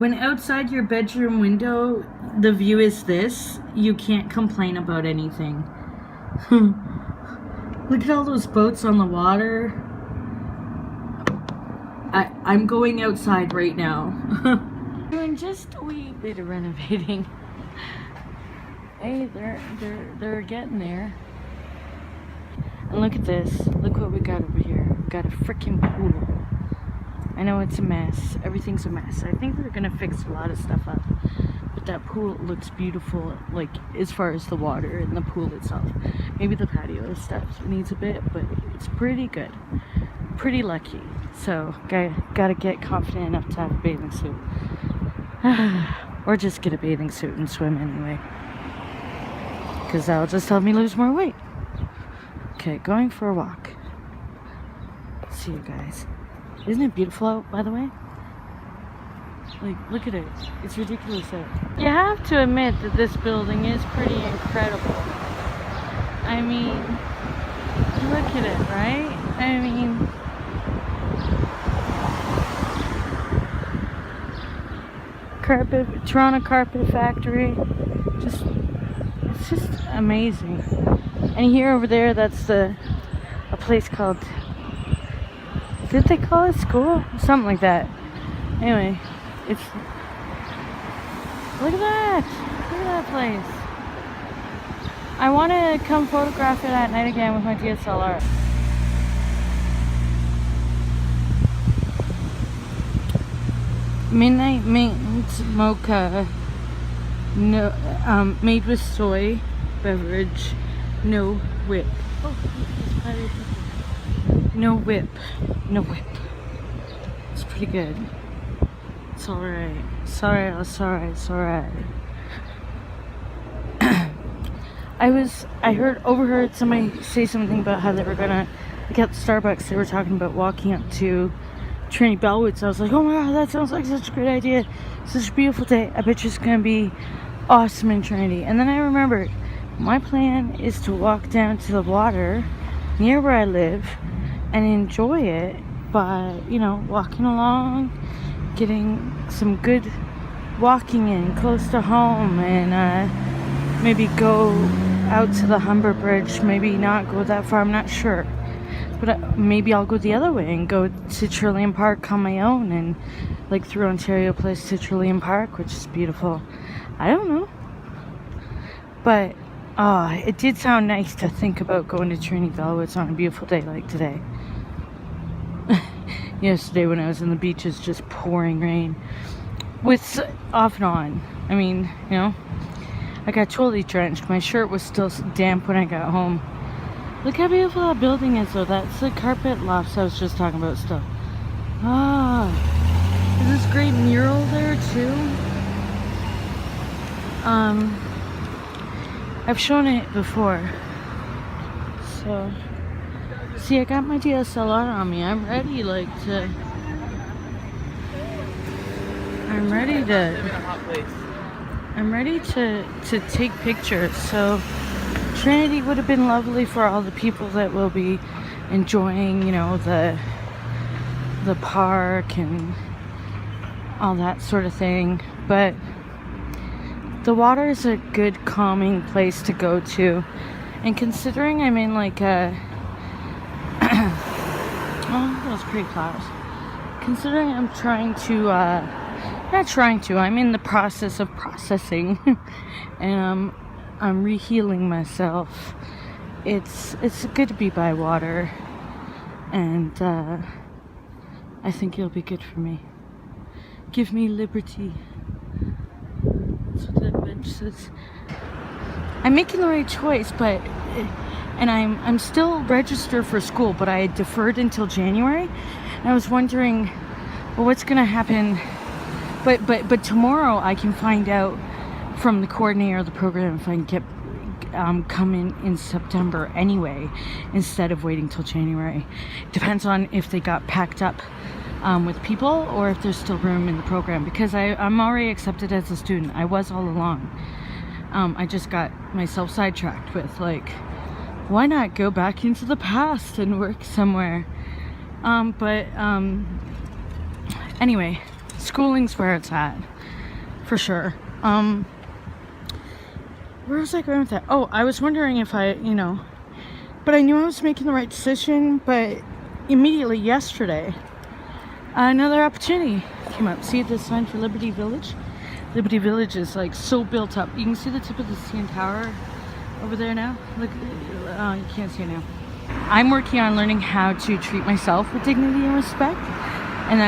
When outside your bedroom window, the view is this, you can't complain about anything. Look at all those boats on the water. I'm going outside right now. Doing just a wee bit of renovating. Hey, they're getting there. And look at this. Look what we got over here. We got a freaking pool. I know it's a mess. Everything's a mess. I think they're gonna fix a lot of stuff up. But that pool looks beautiful, like as far as the water and the pool itself. Maybe the patio stuff needs a bit, but it's pretty good. Pretty lucky. So gotta get confident enough to have a bathing suit. Or just get a bathing suit and swim anyway. Because that'll just help me lose more weight. Okay, going for a walk. See you guys. Isn't it beautiful out, by the way? Like, look at it. It's ridiculous out. You have to admit that this building is pretty incredible. I mean, look at it, right? I mean, Toronto Carpet Factory. It's just amazing. And here over there, that's a place called, did they call it school? Something like that. Anyway, it's, look at that place. I want to come photograph it at night again with my DSLR. Midnight mint mocha, no, made with soy beverage, no whip. Oh, no whip. It's pretty good. It's alright. It's alright. I overheard somebody say something about how they were gonna, like at Starbucks, they were talking about walking up to Trinity Bellwoods. I was like, oh my god, that sounds like such a great idea. Such a beautiful day. I bet you it's gonna be awesome in Trinity. And then I remembered, my plan is to walk down to the water near where I live and enjoy it by, you know, walking along, getting some good walking in close to home, and maybe go out to the Humber Bridge, maybe not go that far, I'm not sure. But maybe I'll go the other way and go to Trillium Park on my own, and like through Ontario Place to Trillium Park, which is beautiful. I don't know. But it did sound nice to think about going to Trinity Bellwoods on a beautiful day like today. Yesterday when I was on the beach, it's just pouring rain. With off and on. I mean, you know, I got totally drenched. My shirt was still damp when I got home. Look how beautiful that building is though. That's the Carpet Lofts I was just talking about still. There's this great mural there too. I've shown it before. So, see, I got my DSLR on me. I'm ready, to take pictures. So Trinity would have been lovely for all the people that will be enjoying, you know, the park and all that sort of thing. But the water is a good calming place to go to. And considering I'm in like a oh, that was pretty close. Considering I'm I'm in the process of processing and I'm re-healing myself. It's good to be by water, and I think it'll be good for me. Give me liberty. That's what that bench says. I'm making the right choice, but and I'm still registered for school, but I deferred until January. And I was wondering, well, what's gonna happen? But tomorrow I can find out from the coordinator of the program if I can get come in September anyway, instead of waiting till January. Depends on if they got packed up with people or if there's still room in the program, because I'm already accepted as a student. I was all along. I just got myself sidetracked with, like, why not go back into the past and work somewhere? Anyway, Schooling's where it's at, for sure. Where was I going with that? Oh, I was wondering if I, but I knew I was making the right decision, but immediately yesterday, another opportunity came up. See the sign for Liberty Village? Liberty Village is like so built up. You can see the tip of the CN Tower over there now. Look, you can't see it now. I'm working on learning how to treat myself with dignity and respect, and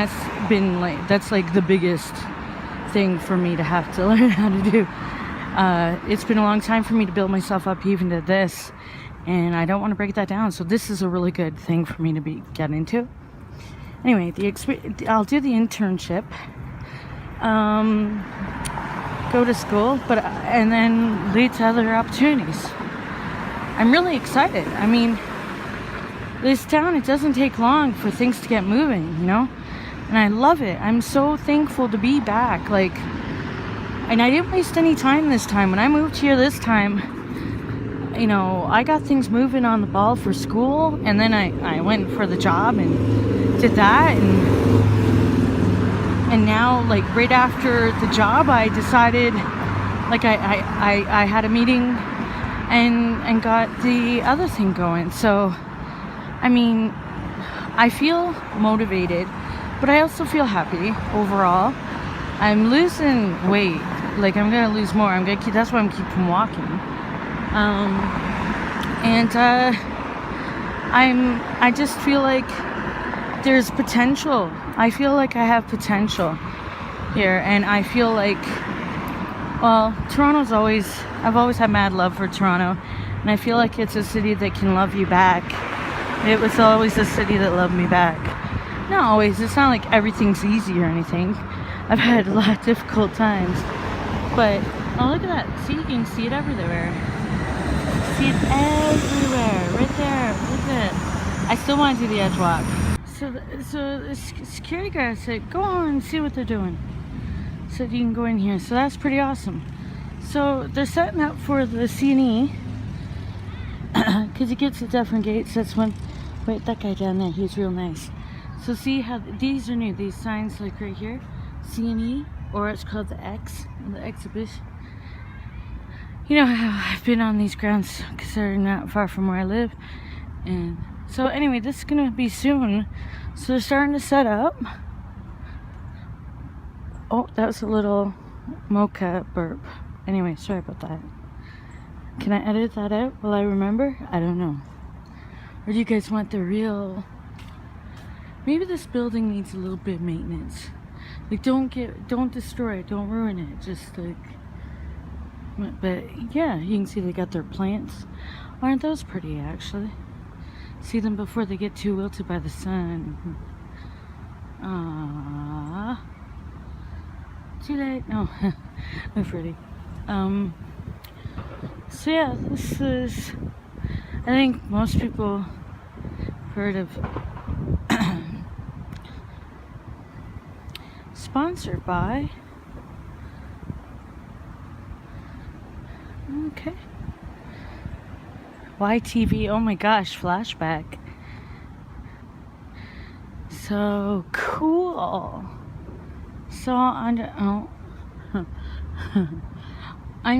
that's like the biggest thing for me to have to learn how to do. It's been a long time for me to build myself up even to this, and I don't want to break that down, so this is a really good thing for me to get into. Anyway, I'll do the internship, go to school, and then lead to other opportunities. I'm really excited. I mean, this town, it doesn't take long for things to get moving, and I love it. I'm so thankful to be back, and I didn't waste any time this time. When I moved here this time, I got things moving on the ball for school, and then I went for the job and did that, and now, right after the job, I decided, I had a meeting and got the other thing going. So, I mean, I feel motivated, but I also feel happy overall. I'm losing weight. I'm gonna lose more. That's why I'm keeping walking. I just feel like there's potential. I feel like I have potential here, and I feel like, well, I've always had mad love for Toronto, and I feel like it's a city that can love you back. It was always a city that loved me back. Not always. It's not like everything's easy or anything. I've had a lot of difficult times. But, oh, look at that. See, you can see it everywhere. See it everywhere. Right there. Look at it. I still want to do the edge walk. So the security guard said, go on and see what they're doing. Said you can go in here. So that's pretty awesome. So they're setting up for the CNE. Because it gets to different gates. That's one. Wait, that guy down there, he's real nice. So see how these are new. These signs, right here, CNE, or it's called the X, the exhibition. You know how I've been on these grounds because they're not far from where I live. And so anyway, this is gonna be soon. So they're starting to set up. Oh, that was a little mocha burp. Anyway, sorry about that. Can I edit that out? Will I remember? I don't know. Or do you guys want the real... Maybe this building needs a little bit of maintenance. Don't destroy it, don't ruin it. Just but yeah, you can see they got their plants. Aren't those pretty, actually? See them before they get too wilted by the sun. Too late? No, they're pretty. So yeah, this is, I think most people heard of sponsored by, okay, YTV. Oh my gosh, flashback. So cool. So I'm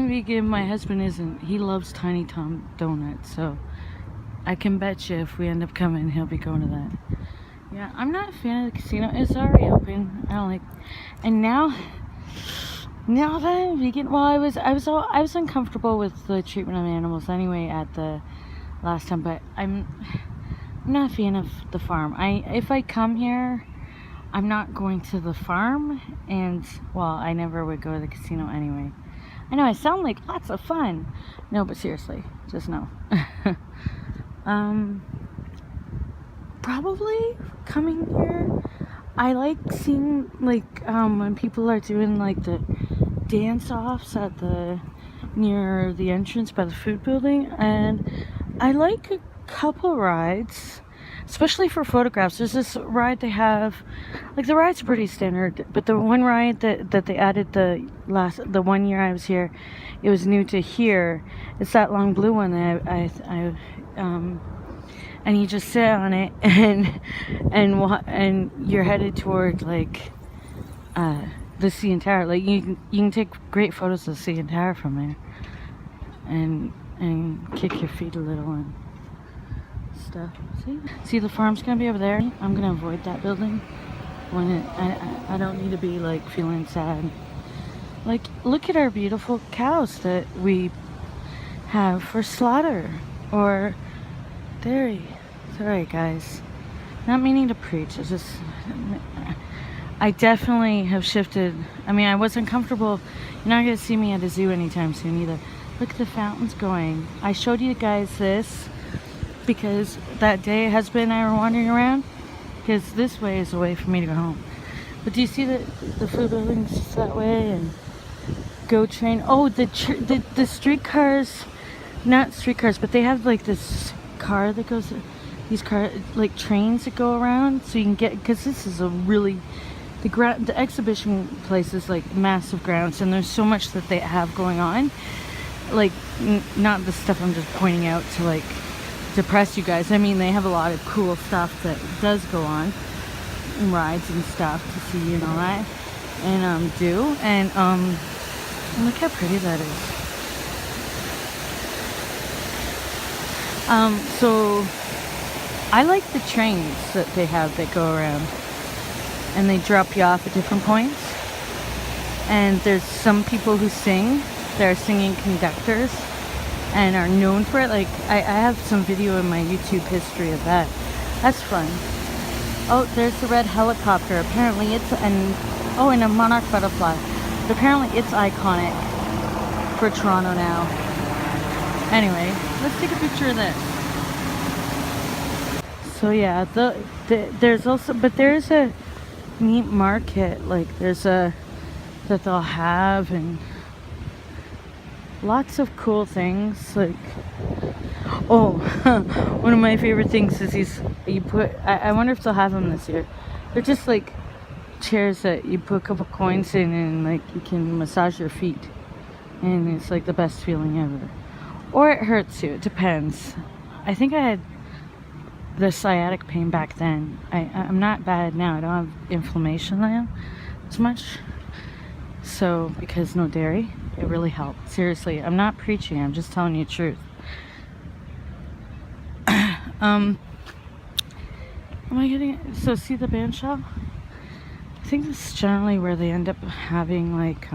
vegan, my husband isn't. He loves Tiny Tom Donuts, so I can bet you if we end up coming, he'll be going to that. Yeah, I'm not a fan of the casino. It's already open. I don't like. And now that I'm vegan, well, I was uncomfortable with the treatment of animals anyway at the last time, but I'm not a fan of the farm. If I come here, I'm not going to the farm, and well, I never would go to the casino anyway. I know I sound like lots of fun. No, but seriously, just no. Probably coming here. I like seeing when people are doing the dance offs at near the entrance by the food building, and I like a couple rides, especially for photographs. There's this ride they have, the rides are pretty standard, but the one ride that they added the 1 year I was here, it was new to here. It's that long blue one that and you just sit on it and you're headed toward the CN Tower. Like you can take great photos of the CN Tower from there, and kick your feet a little and stuff. See, the farm's gonna be over there. I'm gonna avoid that building when I don't need to be like feeling sad. Like, look at our beautiful cows that we have for slaughter or dairy. Sorry guys, not meaning to preach. It's just, I definitely have shifted. I mean, I wasn't comfortable. You're not gonna see me at a zoo anytime soon either. Look at the fountains going. I showed you guys this because that day husband and I were wandering around, because this way is a way for me to go home. But do you see the food buildings just that way, and GO train? Oh, the streetcars, not streetcars, but they have like this car that goes, these like trains that go around, so you can get, because this is a really, the exhibition place is like massive grounds, and there's so much that they have going on. Like, not the stuff I'm just pointing out to like depress you guys. I mean, they have a lot of cool stuff that does go on, and rides and stuff to see and all that, and look how pretty that is. So I like the trains that they have that go around, and they drop you off at different points, and there's some people who sing. They're singing conductors and are known for it. Like, I have some video in my YouTube history of that. That's fun. Oh, there's the red helicopter. Apparently it's and a monarch butterfly. But apparently it's iconic for Toronto now. Anyway, let's take a picture of this. So yeah, there's also, but there's a meat market. Like, there's a that they'll have, and lots of cool things. Like, oh, one of my favorite things is I wonder if they'll have them this year. They're just like chairs that you put a couple coins in, and like you can massage your feet, and it's like the best feeling ever. Or it hurts you, it depends. I think I had the sciatic pain back then. I'm not bad now. I don't have inflammation now as much. So, because no dairy, it really helped. Seriously, I'm not preaching, I'm just telling you the truth. Am I getting, so see the band shop? I think this is generally where they end up having like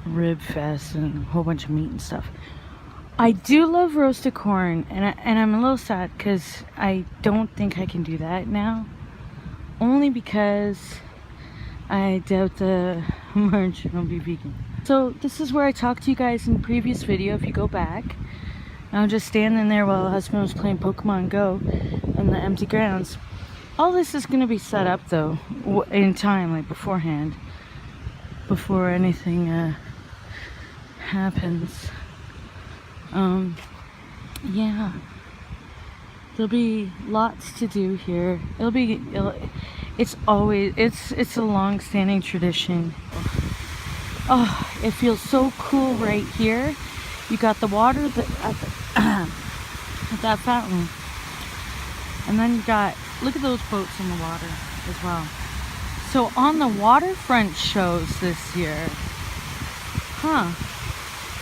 rib fest and a whole bunch of meat and stuff. I do love roasted corn, and I'm a little sad because I don't think I can do that now, only because I doubt the margarine will be vegan. So this is where I talked to you guys in the previous video. If you go back, I was just standing there while the husband was playing Pokemon Go in the empty grounds. All this is going to be set up though in time, like beforehand, before anything happens. Yeah, there'll be lots to do here. It's a long-standing tradition. Oh, it feels so cool right here. You got the water at that fountain, and then you got, look at those boats in the water as well. So on the waterfront shows this year,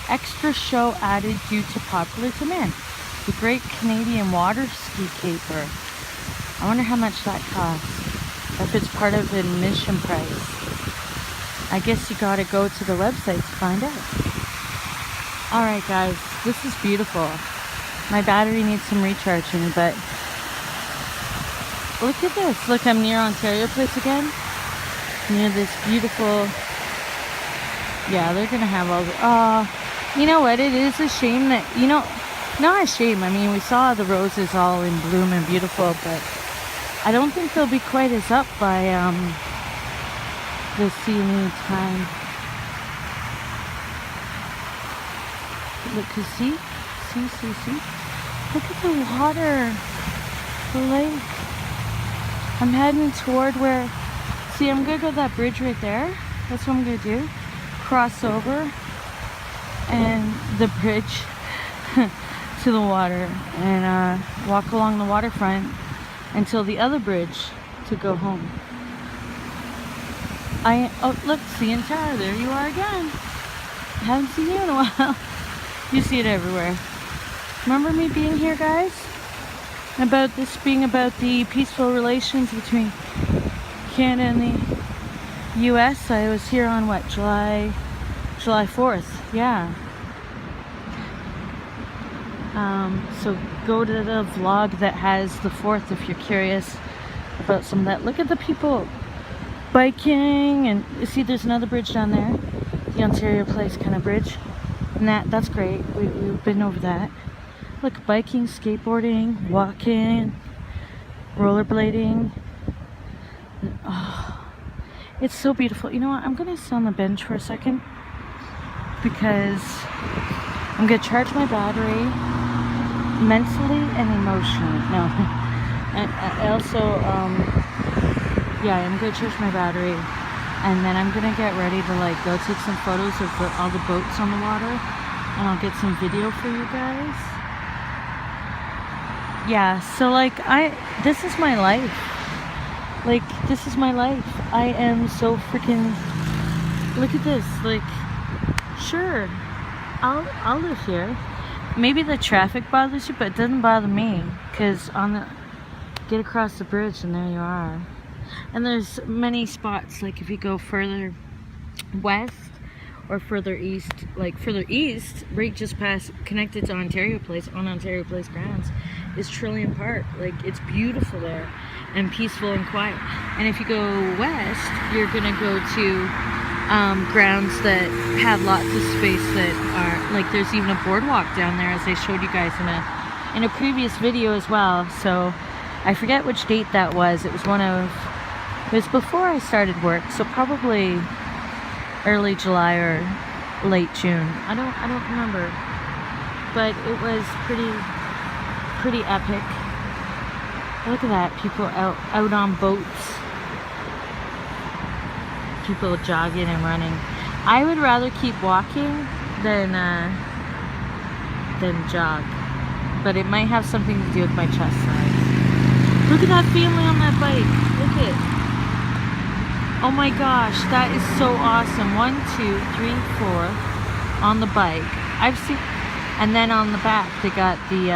extra show added due to popular demand. The Great Canadian Water Ski Caper. I wonder how much that costs. If it's part of the admission price. I guess you gotta go to the website to find out. Alright guys, this is beautiful. My battery needs some recharging, but look at this. Look, I'm near Ontario Place again. Near this beautiful, yeah, they're gonna have all the, you know what, it is a shame that, not a shame, I mean, we saw the roses all in bloom and beautiful, but I don't think they'll be quite as up by the CNE time. Look, see? Look at the water, the lake. I'm heading toward where, see, I'm gonna go to that bridge right there. That's what I'm gonna do. Cross over and the bridge to the water, and walk along the waterfront until the other bridge to go home. Oh, look, CN Tower. There you are again. Haven't seen you in a while. You see it everywhere. Remember me being here, guys? About this being about the peaceful relations between Canada and the U.S. I was here on what, July 4th. Yeah. So go to the vlog that has the 4th if you're curious about some of that. Look at the people biking, and you see there's another bridge down there, the Ontario Place kind of bridge, and that's great. We've been over that. Look, biking, skateboarding, walking, rollerblading. Oh, it's so beautiful. You know what? I'm gonna sit on the bench for a second because I'm gonna charge my battery mentally and emotionally. No, and I also, yeah, I'm gonna charge my battery, and then I'm gonna get ready to like go take some photos of all the boats on the water, and I'll get some video for you guys. Yeah, so like this is my life. Like, this is my life. I am so freaking, look at this. Like, sure, I'll live here. Maybe the traffic bothers you, but it doesn't bother me, because get across the bridge and there you are. And there's many spots, like if you go further west or further east, like further east, right just past, connected to Ontario Place, on Ontario Place grounds, is Trillium Park. Like, it's beautiful there and peaceful and quiet. And if you go west, you're gonna go to grounds that have lots of space that are, like, there's even a boardwalk down there, as I showed you guys in a previous video as well. So I forget which date that was. It was it was before I started work, so probably early July or late June. I don't remember, but it was pretty epic. Look at that, people out on boats, people jogging and running. I would rather keep walking than jog, but it might have something to do with my chest size. Look at that family on that bike. Look at it. Oh my gosh, that is so awesome. 1, 2, 3, 4 on the bike. I've seen, and then on the back they got the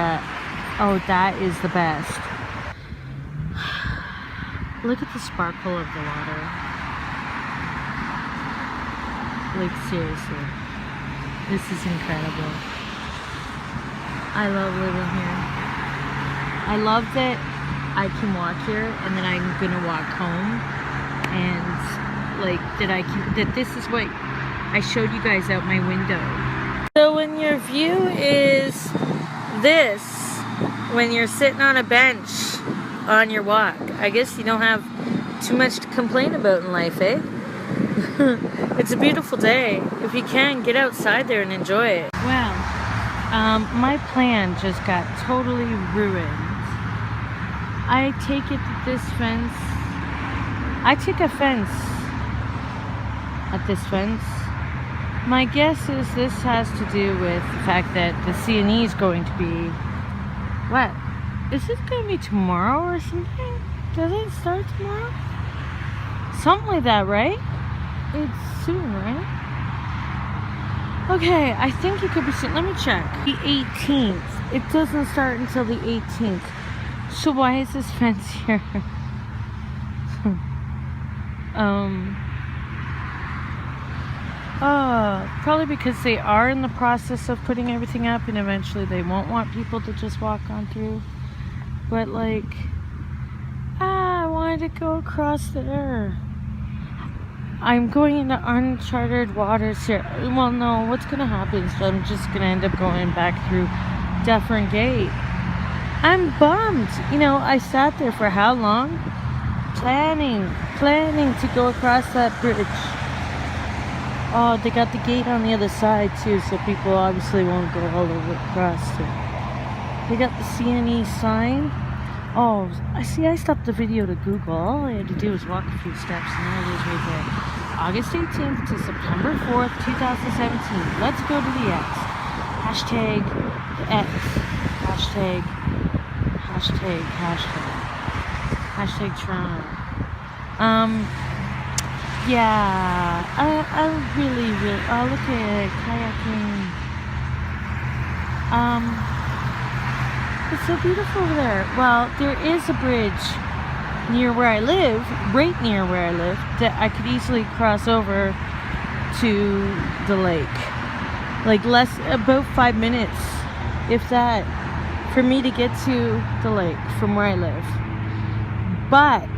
oh, that is the best. Look at the sparkle of the water. Like, seriously, this is incredible. I love living here. I love that I can walk here, and then I'm gonna walk home, and like that this is what I showed you guys out my window. So when your view is this, when you're sitting on a bench on your walk, I guess you don't have too much to complain about in life, eh? It's a beautiful day. If you can, get outside there and enjoy it. Well, my plan just got totally ruined. I take it that this fence, I took offense at this fence. My guess is this has to do with the fact that the CNE is going to be, what? Is this going to be tomorrow or something? Does it start tomorrow? Something like that, right? It's soon, right? Okay, I think it could be soon. Let me check. The 18th. It doesn't start until the 18th. So why is this fence here? Probably because they are in the process of putting everything up, and eventually they won't want people to just walk on through. But like, I wanted to go across there. I'm going into uncharted waters here. Well, no, what's gonna happen is I'm just gonna end up going back through Dufferin Gate. I'm bummed. You know, I sat there for how long? Planning to go across that bridge. Oh, they got the gate on the other side too, so people obviously won't go all the way across it. They got the CNE sign. Oh, I stopped the video to Google. All I had to do was walk a few steps, and there it is right there. August 18th to September 4th, 2017. Let's go to the X. Hashtag X. Hashtag Toronto. Yeah, I really, oh, look at kayaking. It's so beautiful over there. Well, there is a bridge near where I live, right near where I live, that I could easily cross over to the lake. Like about 5 minutes, if that, for me to get to the lake from where I live. But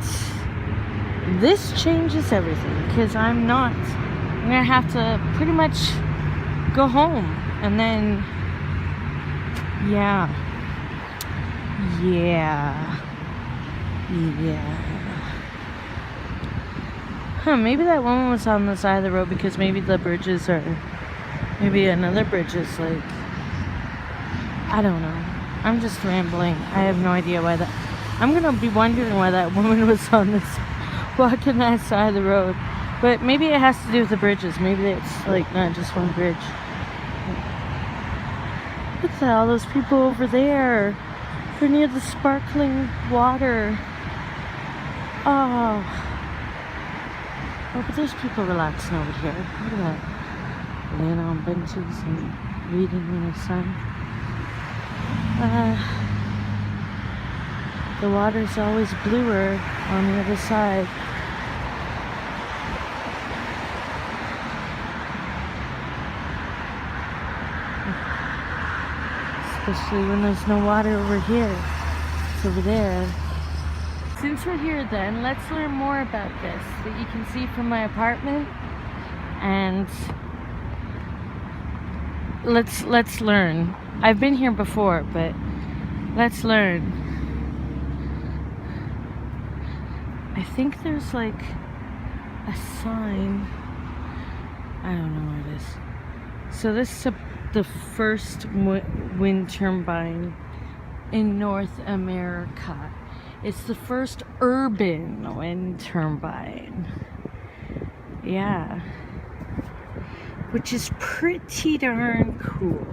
this changes everything, because I'm gonna have to pretty much go home, and then yeah. Huh, maybe that woman was on the side of the road because maybe the bridges are, maybe another bridge is like, I don't know. I'm just rambling. I have no idea why that, I'm gonna be wondering why that woman was on this, walking that side of the road. But maybe it has to do with the bridges. Maybe it's like not just one bridge. Look at all those people over there. They're near the sparkling water. Oh, but there's people relaxing over here. Look at that. Laying on benches and reading in the sun. The water's always bluer on the other side. Especially when there's no water over here. It's over there. Since we're here then, let's learn more about this that you can see from my apartment. And let's learn. I've been here before, but let's learn. I think there's like a sign. I don't know where it is. So this is the first wind turbine in North America. It's the first urban wind turbine. Yeah. Which is pretty darn cool.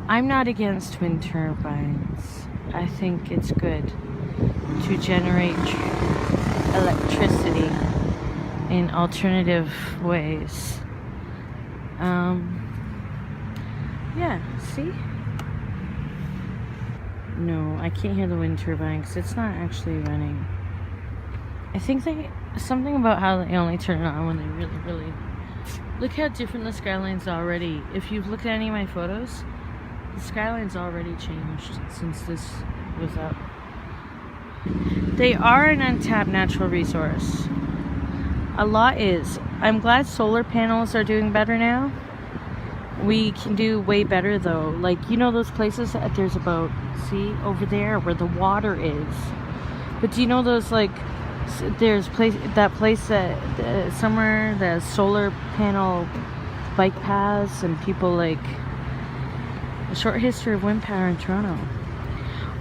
I'm not against wind turbines. I think it's good to generate electricity in alternative ways. Yeah, see? No, I can't hear the wind turbine because it's not actually running. I think something about how they only turn it on when they really... Look how different the skyline's already. If you've looked at any of my photos, the skyline's already changed since this was up. They are an untapped natural resource. A lot is. I'm glad solar panels are doing better now. We can do way better though. Like, you know those places that there's about, see, over there where the water is. But do you know those, like, there's that place that somewhere, the solar panel bike paths and people, like, a short history of wind power in Toronto.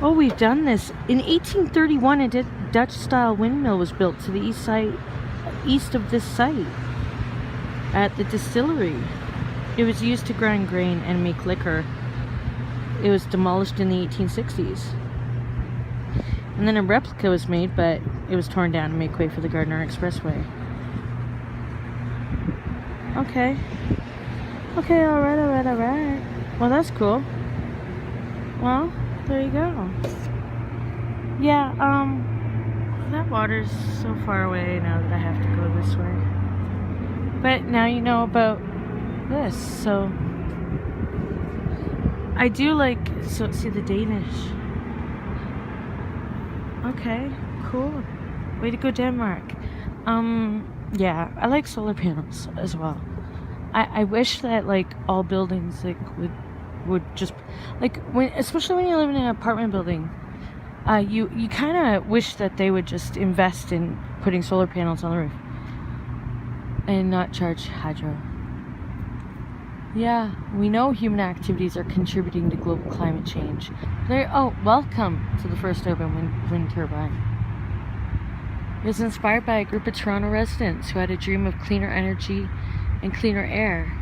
Oh, we've done this. In 1831, a Dutch-style windmill was built to the east of this site at the distillery. It was used to grind grain and make liquor. It was demolished in the 1860s. And then a replica was made, but it was torn down to make way for the Gardiner Expressway. Okay. Okay, alright. Well, that's cool. Well, there you go. Yeah, that water's so far away now that I have to go this way. But now you know about this, so I do like, so see the Danish. Okay, cool. Way to go, Denmark. Yeah, I like solar panels as well. I wish that, like, all buildings, like, would just, like, especially when you live in an apartment building, you kind of wish that they would just invest in putting solar panels on the roof and not charge hydro. Yeah, we know human activities are contributing to global climate change. Welcome to the first urban wind turbine. It was inspired by a group of Toronto residents who had a dream of cleaner energy and cleaner air.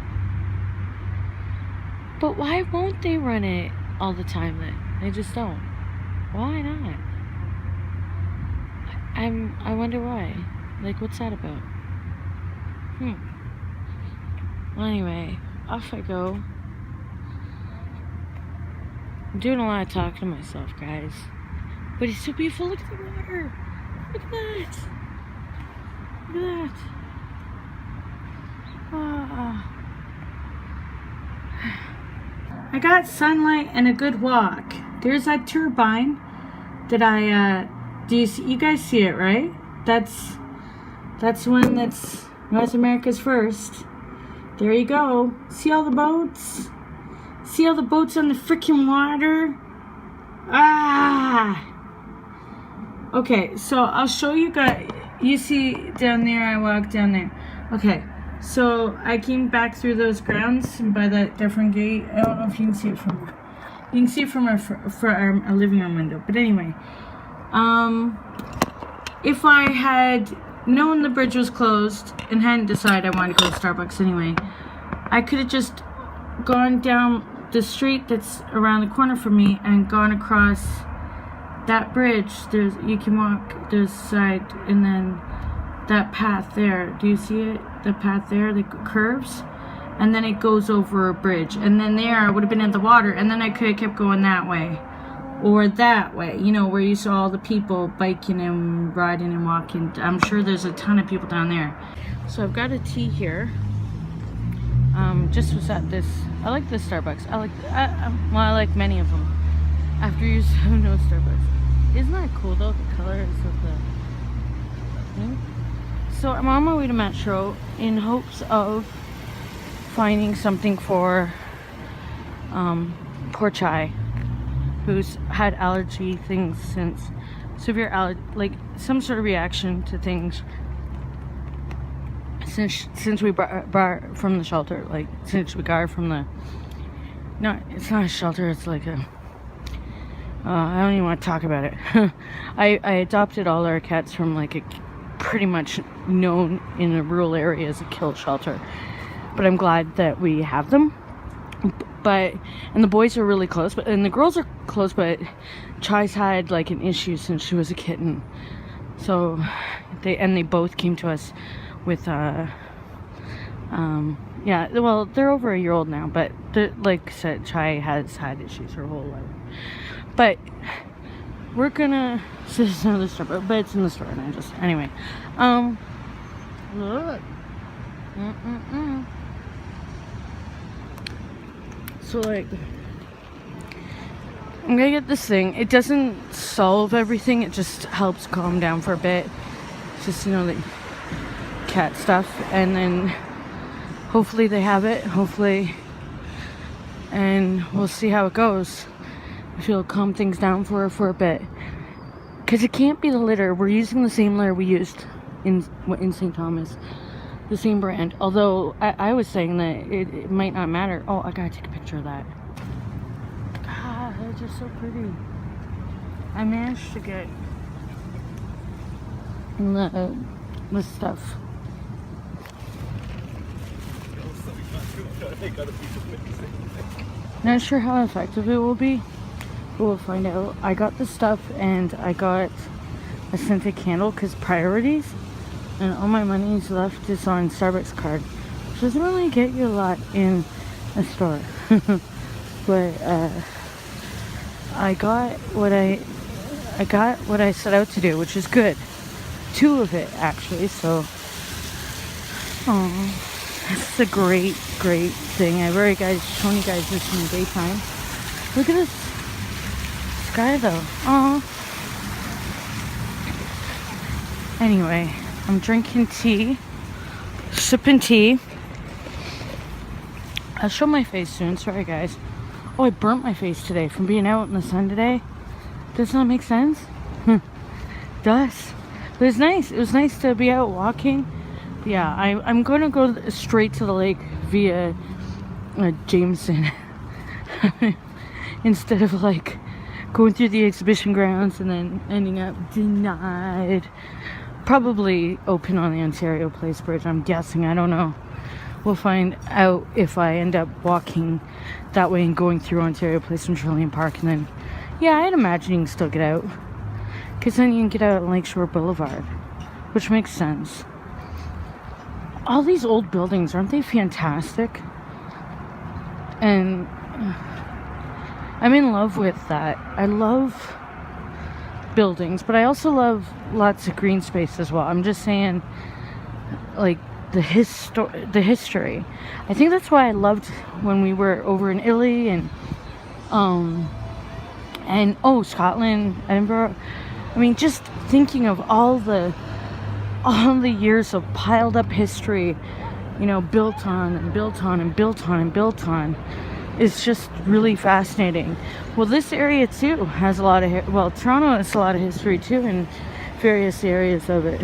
But why won't they run it all the time then? They just don't. Why not? I wonder why. Like, what's that about? Well, anyway, off I go. I'm doing a lot of talking to myself, guys. But it's so beautiful. Look at the water. Look at that. Look at that. Ah. I got sunlight and a good walk. There's that turbine that I, do you guys see it, right? That's one that's North America's first. There you go. See all the boats? See all the boats on the freaking water? Ah! Okay, so I'll show you guys. You see down there, I walked down there. Okay, so I came back through those grounds by that different gate. I don't know if you can see it from there. You can see it from our living room window. But anyway, if I had known the bridge was closed and hadn't decided I wanted to go to Starbucks anyway, I could have just gone down the street that's around the corner from me and gone across that bridge. You can walk this side and then that path there. Do you see it? The path there that curves, and then it goes over a bridge, and then there I would have been in the water, and then I could have kept going that way or that way, you know, where you saw all the people biking and riding and walking. I'm sure there's a ton of people down there. So I've got a tea here. Just was at this. I like this Starbucks. I like many of them. After you know Starbucks. Isn't that cool though? The colors of the thing. So I'm on my way to Metro in hopes of finding something for poor Chai, who's had allergy things since severe allergy, like some sort of reaction to things since we brought her from the shelter, like since we got her from the, no, it's not a shelter, it's like a, I don't even want to talk about it. I adopted all our cats from like a pretty much known in a rural area as a kill shelter, but I'm glad that we have them. But and the boys are really close, and the girls are close, but Chai's had like an issue since she was a kitten, so they both came to us with yeah, well, they're over a year old now, but like I said, Chai has had issues her whole life. But we're gonna, so it's another store, but it's in the store, and I just, anyway, look, so like, I'm gonna get this thing. It doesn't solve everything, it just helps calm down for a bit, just, you know, the cat stuff, and then hopefully they have it, hopefully, and we'll see how it goes. If it'll calm things down for her for a bit, because it can't be the litter. We're using the same litter we used in St. Thomas, the same brand, although I was saying that it might not matter. Oh, I gotta take a picture of that. God, they're just so pretty. I managed to get the stuff. Not sure how effective it will be. We'll find out. I got the stuff, and I got a scented candle because priorities, and all my money's left is on Starbucks card, which doesn't really get you a lot in a store. But I got what I set out to do, which is good. 2 of it actually. So, this is a great thing. I've already shown you guys this in the daytime. Look at this sky though. Anyway, I'm drinking tea, sipping tea. I'll show my face soon. Sorry guys. Oh, I burnt my face today from being out in the sun today. Does that make sense? Does. But it's nice. It was nice to be out walking. Yeah, I'm going to go straight to the lake via Jameson instead of like going through the exhibition grounds and then ending up denied. Probably open on the Ontario Place Bridge, I'm guessing. I don't know. We'll find out if I end up walking that way and going through Ontario Place and Trillium Park, and then, yeah, I'd imagine you can still get out, because then you can get out on Lakeshore Boulevard, which makes sense. all these old buildings, aren't they fantastic? And I'm in love with that. I love buildings, but I also love lots of green space as well. I'm just saying, like, the history. I think that's why I loved when we were over in Italy and Scotland, Edinburgh. I mean, just thinking of all the years of piled up history, you know, built on and built on and built on and built on. It's just really fascinating. Well, this area too has a lot of Toronto has a lot of history too in various areas of it.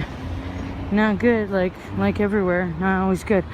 Not good, like everywhere, not always good.